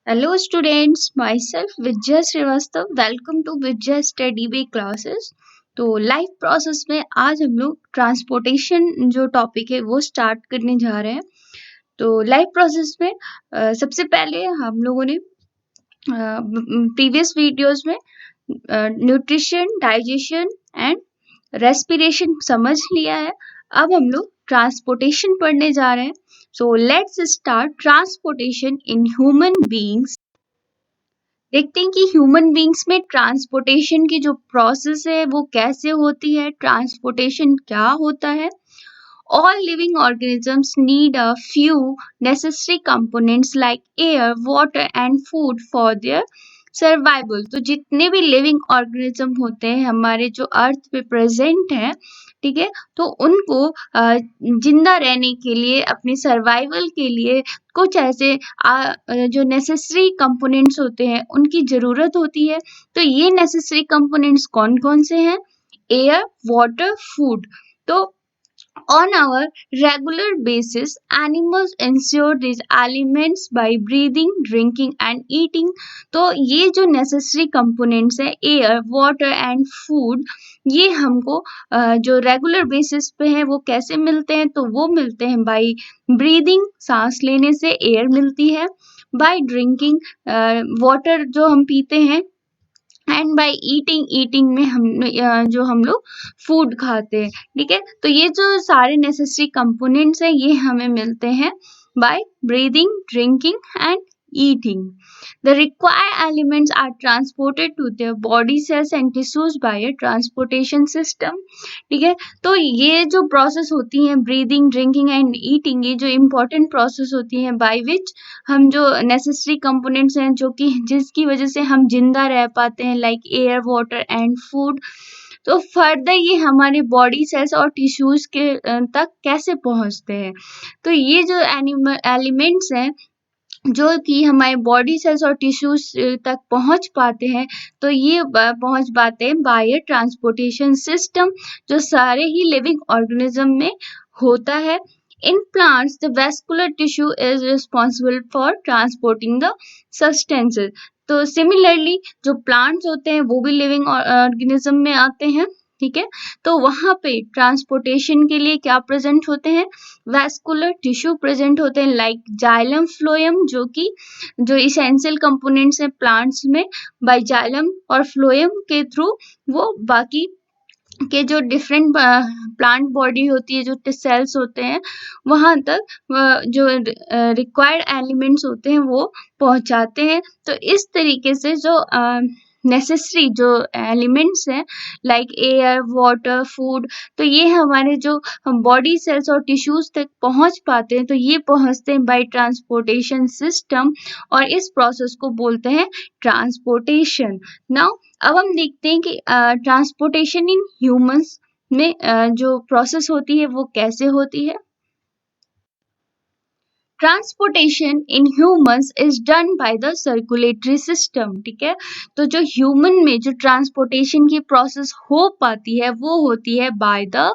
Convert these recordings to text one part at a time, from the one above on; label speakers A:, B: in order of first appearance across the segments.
A: Hello students, myself Vijay Srivastav. Welcome to Vijay Study Way classes. तो life process में आज हम लोग ट्रांसपोर्टेशन जो टॉपिक है वो स्टार्ट करने जा रहे हैं। तो लाइफ प्रोसेस में सबसे पहले हम लोगों ने प्रीवियस वीडियोस में न्यूट्रिशन, डाइजेशन एंड रेस्पिरेशन समझ लिया है। अब हम लोग ट्रांसपोर्टेशन पढ़ने जा रहे हैं। So let's start transportation in human beings. देखते हैं कि ह्यूमन बीइंग्स में ट्रांसपोर्टेशन की जो प्रोसेस है वो कैसे होती है, ट्रांसपोर्टेशन क्या होता है। All living organisms need a few necessary components like air, water and food for their survival. तो जितने भी लिविंग ऑर्गेनिज्म होते हैं हमारे जो अर्थ पे प्रेजेंट हैं, ठीक है, तो उनको जिंदा रहने के लिए, अपने सर्वाइवल के लिए कुछ ऐसे जो नेसेसरी कंपोनेंट्स होते हैं उनकी जरूरत होती है। तो ये नेसेसरी कंपोनेंट्स कौन कौन से हैं? Air, water, food. तो on our regular basis, animals ensure these elements by breathing, drinking and eating. तो ये जो necessary components है air, water and food, ये हमको जो regular basis पे है वो कैसे मिलते हैं? तो वो मिलते हैं by breathing, सांस लेने से air मिलती है, by drinking, water जो हम पीते हैं, एंड बाय ईटिंग में हम लोग फूड खाते हैं, ठीक है। तो ये जो सारे नेसेसरी कंपोनेंट्स हैं ये हमें मिलते हैं by breathing, drinking and eating. The required elements are transported to their body cells and tissues by a transportation system. ठीक है, तो ये जो प्रोसेस होती है ब्रीदिंग, ड्रिंकिंग एंड ईटिंग, ये जो इम्पोर्टेंट प्रोसेस होती है बाय विच हम जो नेसेसरी कंपोनेंट्स हैं जो कि जिसकी वजह से हम जिंदा रह पाते हैं, like air, water and food. तो फर्दर ये हमारे बॉडी सेल्स और टिश्यूज के तक कैसे पहुंचते हैं? तो ये जो एलिमेंट्स हैं जो कि हमारे बॉडी सेल्स और टिश्यूज तक पहुंच पाते हैं, तो ये पहुंच पाते हैं बाय ट्रांसपोर्टेशन सिस्टम, जो सारे ही लिविंग ऑर्गेनिज्म में होता है। In plants the vascular tissue is responsible for transporting the substances. तो सिमिलरली जो प्लांट्स होते हैं वो भी लिविंग ऑर्गेनिज्म में आते हैं, ठीक है। तो वहां पे ट्रांसपोर्टेशन के लिए क्या प्रेजेंट होते हैं? वैस्कुलर टिश्यू प्रेजेंट होते हैं, लाइक जाइलम, फ्लोएम, जो इसेंशियल कंपोनेंट्स हैं प्लांट्स में। बाय जाइलम और फ्लोएम के थ्रू वो बाकी के जो डिफरेंट प्लांट बॉडी होती है, जो सेल्स होते हैं, वहां तक जो रिक्वायर्ड एलिमेंट्स होते हैं वो पहुंचाते हैं। तो इस तरीके से जो नेसेसरी जो एलिमेंट्स हैं, लाइक एयर, वाटर, फूड, तो ये हमारे जो हम बॉडी सेल्स और टिश्यूज तक पहुंच पाते हैं, तो ये पहुंचते हैं बाय ट्रांसपोर्टेशन सिस्टम, और इस प्रोसेस को बोलते हैं ट्रांसपोर्टेशन। नाउ अब हम देखते हैं कि ट्रांसपोर्टेशन इन ह्यूमंस में जो प्रोसेस होती है वो कैसे होती है। Transportation in humans is done by the circulatory system, ठीक है। तो जो ह्यूमन में जो ट्रांसपोर्टेशन की प्रोसेस हो पाती है वो होती है by the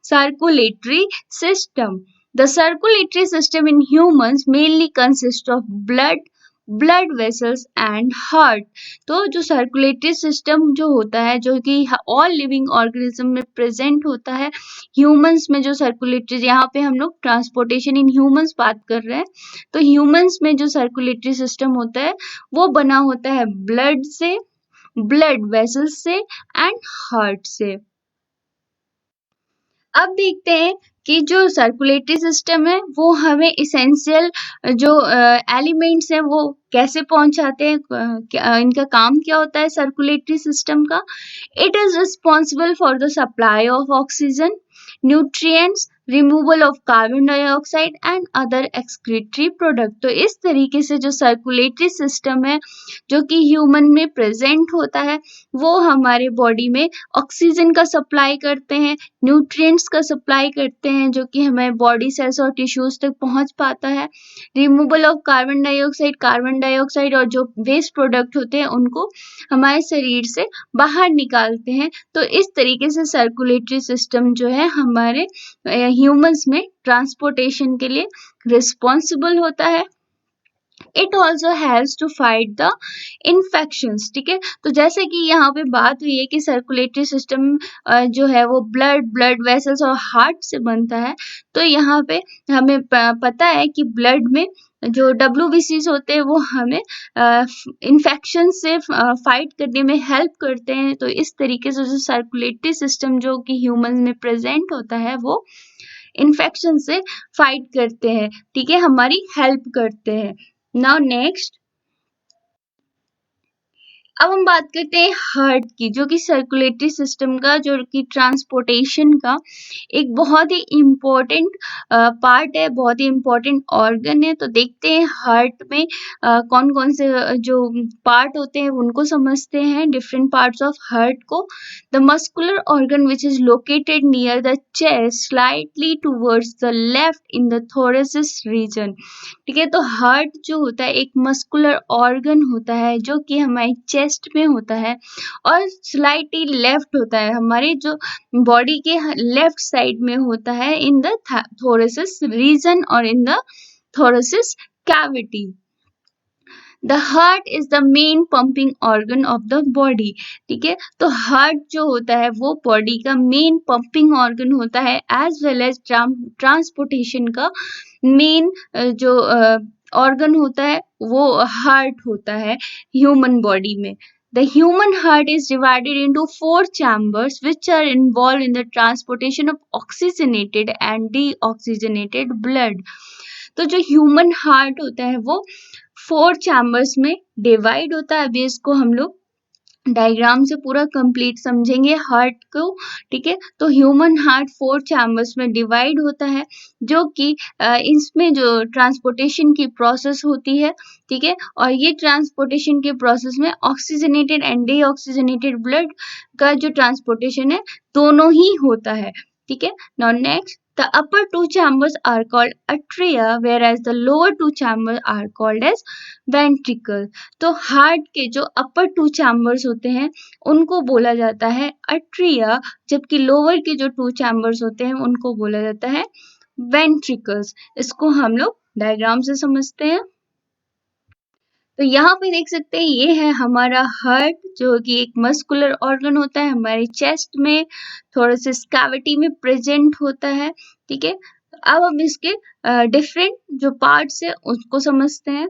A: circulatory system. The circulatory system in humans mainly consists of blood vessels and heart. तो जो सर्कुलेटरी सिस्टम जो होता है, जो कि ऑल लिविंग ऑर्गेनिज्म में प्रेजेंट होता है, ह्यूमंस में जो सर्कुलेटरी, यहाँ पे हम लोग ट्रांसपोर्टेशन इन ह्यूमंस बात कर रहे हैं, तो ह्यूमंस में जो सर्कुलेटरी सिस्टम होता है वो बना होता है ब्लड से, ब्लड वेसल्स से एंड हार्ट से। अब देखते हैं कि जो सर्कुलेटरी सिस्टम है वो हमें इसेंशियल जो एलिमेंट्स हैं वो कैसे पहुंचाते हैं, इनका काम क्या होता है सर्कुलेटरी सिस्टम का। It is responsible for the supply of oxygen, nutrients, removal of carbon dioxide and other excretory product. तो इस तरीके से जो सर्कुलेटरी सिस्टम है जो कि ह्यूमन में प्रेजेंट होता है, वो हमारे बॉडी में ऑक्सीजन का सप्लाई करते हैं, न्यूट्रिएंट्स का सप्लाई करते हैं जो कि हमारे बॉडी सेल्स और टिश्यूज तक पहुंच पाता है, रिमूवल ऑफ कार्बन डाइऑक्साइड और जो वेस्ट प्रोडक्ट होते हैं उनको हमारे शरीर से बाहर निकालते हैं। तो इस तरीके से सर्कुलेटरी सिस्टम जो है हमारे ह्यूमंस में ट्रांसपोर्टेशन के लिए रिस्पॉन्सिबल होता है। It also helps to fight the infections. ठीक है, तो जैसे कि यहाँ पे बात हुई है कि सर्कुलेटरी सिस्टम जो है वो ब्लड वेसल्स और हार्ट से बनता है। तो यहाँ पे हमें पता है कि ब्लड में जो WBCs होते हैं वो हमें इन्फेक्शन से फाइट करने में हेल्प करते हैं। तो इस तरीके से जो सर्कुलेटरी सिस्टम जो कि ह्यूमन में प्रेजेंट होता है वो इन्फेक्शन से फाइट करते हैं। ठीक है, हमारी हेल्प करते हैं। नाउ नेक्स्ट, अब हम बात करते हैं हार्ट की, जो कि सर्कुलेटरी सिस्टम का, जो कि ट्रांसपोर्टेशन का एक बहुत ही इम्पोर्टेंट पार्ट है, बहुत ही इम्पोर्टेंट ऑर्गन है। तो देखते हैं हार्ट में कौन कौन से जो पार्ट होते हैं उनको समझते हैं, डिफरेंट पार्ट्स ऑफ हार्ट को। The muscular organ which is located near the chest slightly towards the left in the thoracic region. ठीक है, तो हार्ट जो होता है एक मस्कुलर ऑर्गन होता है जो कि हमारी चेस्ट में होता है और स्लाइटली लेफ्ट होता है, हमारे जो बॉडी के लेफ्ट साइड में होता है इन द थोरेसिस रीजन और इन the thoracic cavity. The heart is the main pumping organ of the body. ठीक है, तो हार्ट जो होता है वो बॉडी का मेन पंपिंग ऑर्गन होता है, एज वेल एज ट्रांसपोर्टेशन का मेन जो ऑर्गन होता है वो हार्ट होता है ह्यूमन बॉडी में। The human heart is divided into 4 chambers which are involved in the transportation of oxygenated and deoxygenated blood. तो जो ह्यूमन हार्ट होता है वो 4 चैम्बर्स में डिवाइड होता है। अभी इसको हम लोग डायग्राम से पूरा कंप्लीट समझेंगे हार्ट को। ठीक है, तो ह्यूमन हार्ट 4 चैम्बर्स में डिवाइड होता है, जो कि इसमें जो ट्रांसपोर्टेशन की प्रोसेस होती है। ठीक है, और ये ट्रांसपोर्टेशन के प्रोसेस में ऑक्सीजनेटेड एंड डीऑक्सीजनेटेड ब्लड का जो ट्रांसपोर्टेशन है दोनों ही होता है। ठीक है, now next, the upper 2 chambers are called atria whereas the lower 2 chambers are called as ventricle। तो हार्ट के जो अपर 2 चैम्बर्स होते हैं उनको बोला जाता है अट्रिया, जबकि लोअर के जो 2 चैम्बर्स होते हैं उनको बोला जाता है वेंट्रिकल्स। इसको हम लोग डायग्राम से समझते हैं। तो यहाँ पे देख सकते हैं ये है हमारा हार्ट, जो कि एक मस्कुलर ऑर्गन होता है, हमारे चेस्ट में थोड़ा सा कैविटी में प्रेजेंट होता है। ठीक है, अब हम इसके डिफरेंट जो पार्ट्स है उसको समझते हैं।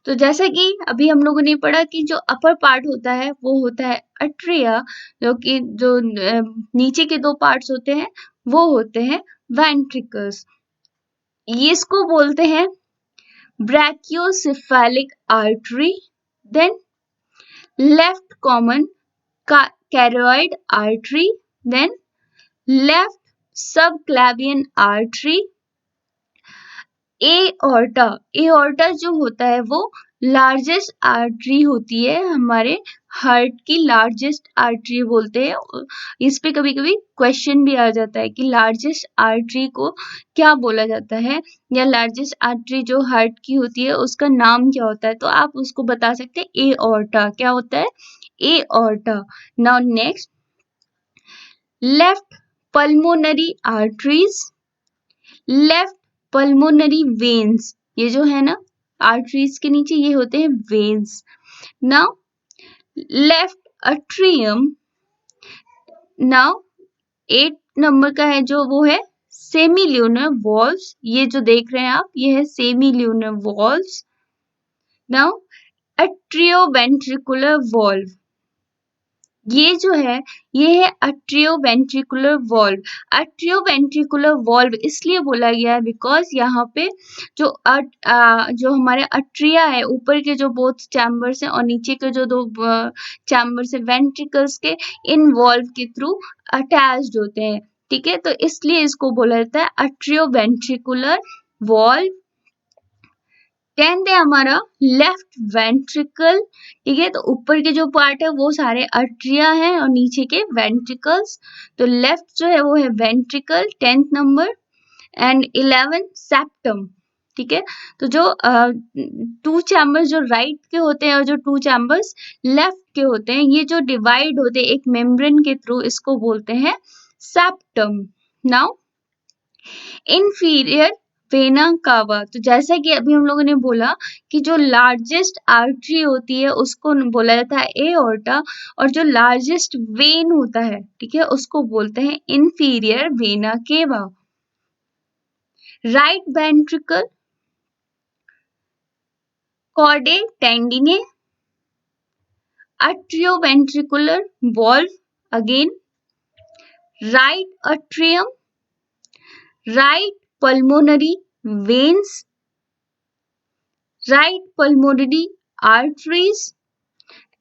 A: तो जैसे कि अभी हम लोगों ने पढ़ा कि जो अपर पार्ट होता है वो होता है अट्रिया, जो कि जो नीचे के 2 पार्ट्स होते हैं वो होते हैं वेंट्रिकल्स। ये इसको बोलते हैं brachiocephalic artery, then left common carotid artery, then left subclavian artery, aorta जो होता है वो लार्जेस्ट आर्टरी होती है, हमारे हार्ट की लार्जेस्ट आर्टरी बोलते हैं। इस पे कभी कभी क्वेश्चन भी आ जाता है कि लार्जेस्ट आर्टरी को क्या बोला जाता है, या लार्जेस्ट आर्टरी जो हार्ट की होती है उसका नाम क्या होता है। तो आप उसको बता सकते हैं एओर्टा। क्या होता है? Aorta. Now next, left pulmonary arteries, left pulmonary veins, ये जो है ना आर्टरीज के नीचे ये होते हैं veins. Now left atrium, now 8 number का है जो वो है सेमील्यूनर वॉल्व्स, ये जो देख रहे हैं आप ये है सेमील्यूनर वॉल्व्स। नाउ अट्रियोवेंट्रिकुलर वॉल्व, ये जो है ये है अट्रियोवेंट्रिकुलर वॉल्व। अट्रियोवेंट्रिकुलर वॉल्व इसलिए बोला गया है बिकॉज यहाँ पे जो जो हमारे अट्रिया है, ऊपर के जो बोथ चैम्बर्स हैं और नीचे के जो 2 चैम्बर्स है वेंट्रिकल्स के, इन वॉल्व के थ्रू अटैच्ड होते हैं। ठीक है, तो इसलिए इसको बोला जाता है अट्रियोवेंट्रिकुलर वॉल्व। 10th है हमारा लेफ्ट वेंट्रिकल। ठीक है, तो ऊपर के जो पार्ट है वो सारे अट्रिया है और नीचे के वेंट्रिकल्स। तो लेफ्ट जो है वो है ventricle 10th number. And 11 septum. ठीक है, तो जो 2 चैम्बर्स जो राइट के होते हैं और जो 2 चैम्बर्स लेफ्ट के होते हैं, ये जो डिवाइड होते हैं एक मेम्ब्रेन के थ्रू, इसको बोलते हैं septum. Now inferior vena cava. तो जैसा कि अभी हम लोगों ने बोला कि जो लार्जेस्ट आर्टरी होती है उसको बोला जाता है एओर्टा, और जो लार्जेस्ट वेन होता है, ठीक है, उसको बोलते हैं inferior vena cava. Right ventricle, कॉर्डे टेंडिने, atrioventricular valve, again right atrium, right pulmonary veins, right pulmonary arteries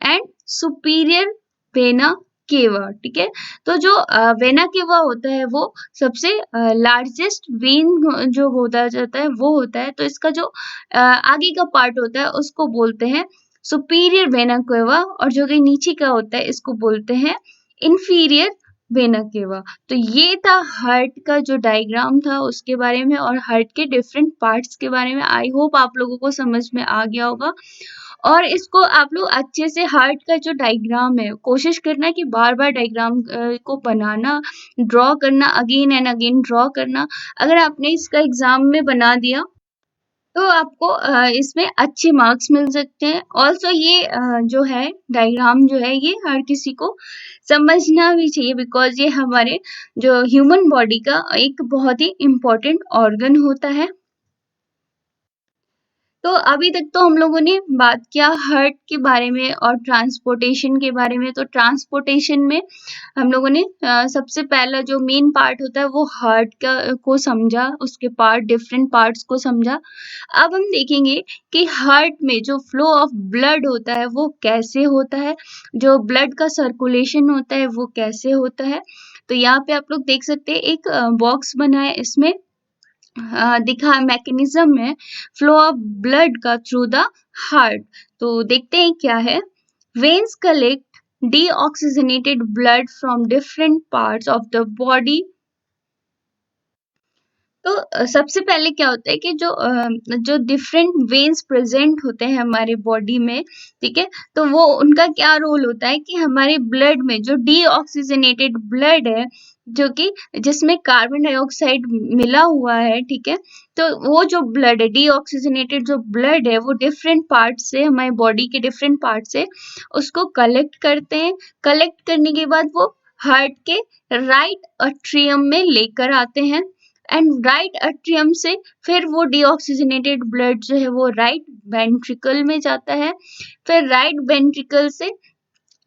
A: and superior vena cava. ठीक है, तो जो वेना केवा होता है वो सबसे लार्जेस्ट वेन जो होता जाता है वो होता है। तो इसका जो आगे का पार्ट होता है उसको बोलते हैं सुपीरियर वेना केवा, और जो कि नीचे का होता है इसको बोलते हैं इंफीरियर वेना केवा। तो ये था हार्ट का जो डायग्राम था उसके बारे में, और हार्ट के डिफरेंट पार्ट्स के बारे में। आई होप आप लोगों को समझ में आ गया होगा। और इसको आप लोग अच्छे से हार्ट का जो डायग्राम है कोशिश करना कि बार-बार डायग्राम को बनाना, ड्रॉ करना, अगेन एंड अगेन ड्रॉ करना। अगर आपने इसका एग्जाम में बना दिया तो आपको इसमें अच्छे मार्क्स मिल सकते हैं। ऑल्सो ये जो है डायग्राम जो है ये हर किसी को समझना भी चाहिए, बिकॉज ये हमारे जो ह्यूमन बॉडी का एक बहुत ही इम्पोर्टेंट ऑर्गन होता है। तो अभी तक तो हम लोगों ने बात किया हार्ट के बारे में और ट्रांसपोर्टेशन के बारे में। तो ट्रांसपोर्टेशन में हम लोगों ने सबसे पहला जो मेन पार्ट होता है वो हार्ट का को समझा, उसके पार्ट डिफरेंट पार्ट्स को समझा। अब हम देखेंगे कि हार्ट में जो फ्लो ऑफ ब्लड होता है वो कैसे होता है, जो ब्लड का सर्कुलेशन होता है वो कैसे होता है। तो यहाँ पे आप लोग देख सकते हैं एक बॉक्स बना है, इसमें दिखा मैकेनिज्म है फ्लो ऑफ ब्लड का थ्रू द हार्ट। तो देखते हैं क्या है। Veins collect deoxygenated blood from different parts of the body। तो सबसे पहले क्या होता है कि जो डिफरेंट वेन्स प्रेजेंट होते हैं हमारे बॉडी में, ठीक है, तो वो उनका क्या रोल होता है कि हमारे ब्लड में जो डीऑक्सीजनेटेड ब्लड है, जो कि जिसमें कार्बन डाइऑक्साइड मिला हुआ है, ठीक है, तो वो जो ब्लड है, डीऑक्सीजनेटेड जो ब्लड है, वो डिफरेंट पार्ट से, हमारे बॉडी के डिफरेंट पार्ट से उसको कलेक्ट करते हैं। कलेक्ट करने के बाद वो हार्ट के राइट अट्रियम में लेकर आते हैं, एंड राइट अट्रियम से फिर वो डीऑक्सीजनेटेड ब्लड जो है वो राइट वेंट्रिकल में जाता है। फिर राइट वेंट्रिकल से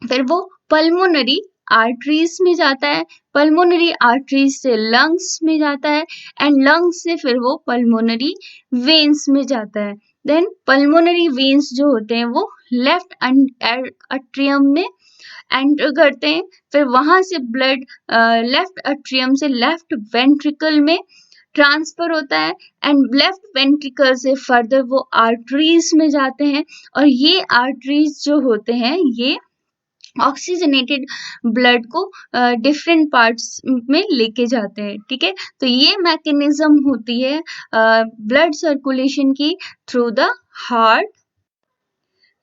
A: फिर वो पल्मोनरी आर्टरीज में जाता है, पल्मोनरी आर्टरीज से लंग्स में जाता है, एंड लंग्स से फिर वो पल्मोनरी वेन्स में जाता है। देन पल्मोनरी वेन्स जो होते हैं वो लेफ्ट अट्रियम में एंटर करते हैं। फिर वहां से ब्लड लेफ्ट अट्रियम से लेफ्ट वेंट्रिकल में ट्रांसफर होता है, एंड लेफ्ट वेंट्रिकल से फर्दर वो आर्टरीज में जाते हैं, और ये आर्टरीज जो होते हैं ये ऑक्सीजनेटेड ब्लड को डिफरेंट पार्ट्स में लेके जाते हैं। ठीक है, तो ये मैकेनिज्म होती है ब्लड सर्कुलेशन की थ्रू द हार्ट।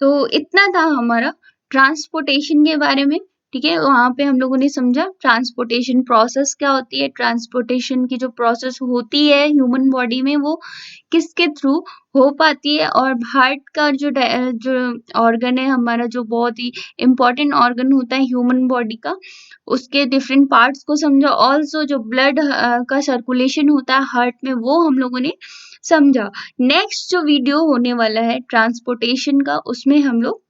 A: तो इतना था हमारा ट्रांसपोर्टेशन के बारे में। ठीक है, वहाँ पे हम लोगों ने समझा ट्रांसपोर्टेशन प्रोसेस क्या होती है, ट्रांसपोर्टेशन की जो प्रोसेस होती है ह्यूमन बॉडी में वो किसके थ्रू हो पाती है, और हार्ट का जो ऑर्गन है हमारा, जो बहुत ही इम्पोर्टेंट ऑर्गन होता है ह्यूमन बॉडी का, उसके डिफरेंट पार्ट्स को समझा। ऑल्सो जो ब्लड का सर्कुलेशन होता है हार्ट में वो हम लोगों ने समझा। नेक्स्ट जो वीडियो होने वाला है ट्रांसपोर्टेशन का, उसमें हम लोग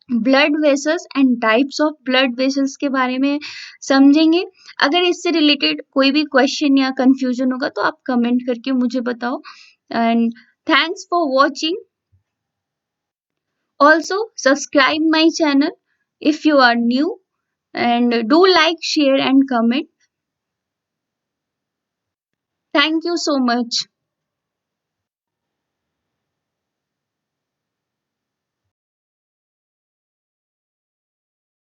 A: blood vessels and types of blood vessels के बारे में समझेंगे। अगर इससे रिलेटेड कोई भी क्वेश्चन या कंफ्यूजन होगा तो आप कमेंट करके मुझे बताओ। And thanks for watching. Also subscribe my channel if you are new, and do like, share and comment. Thank you so much.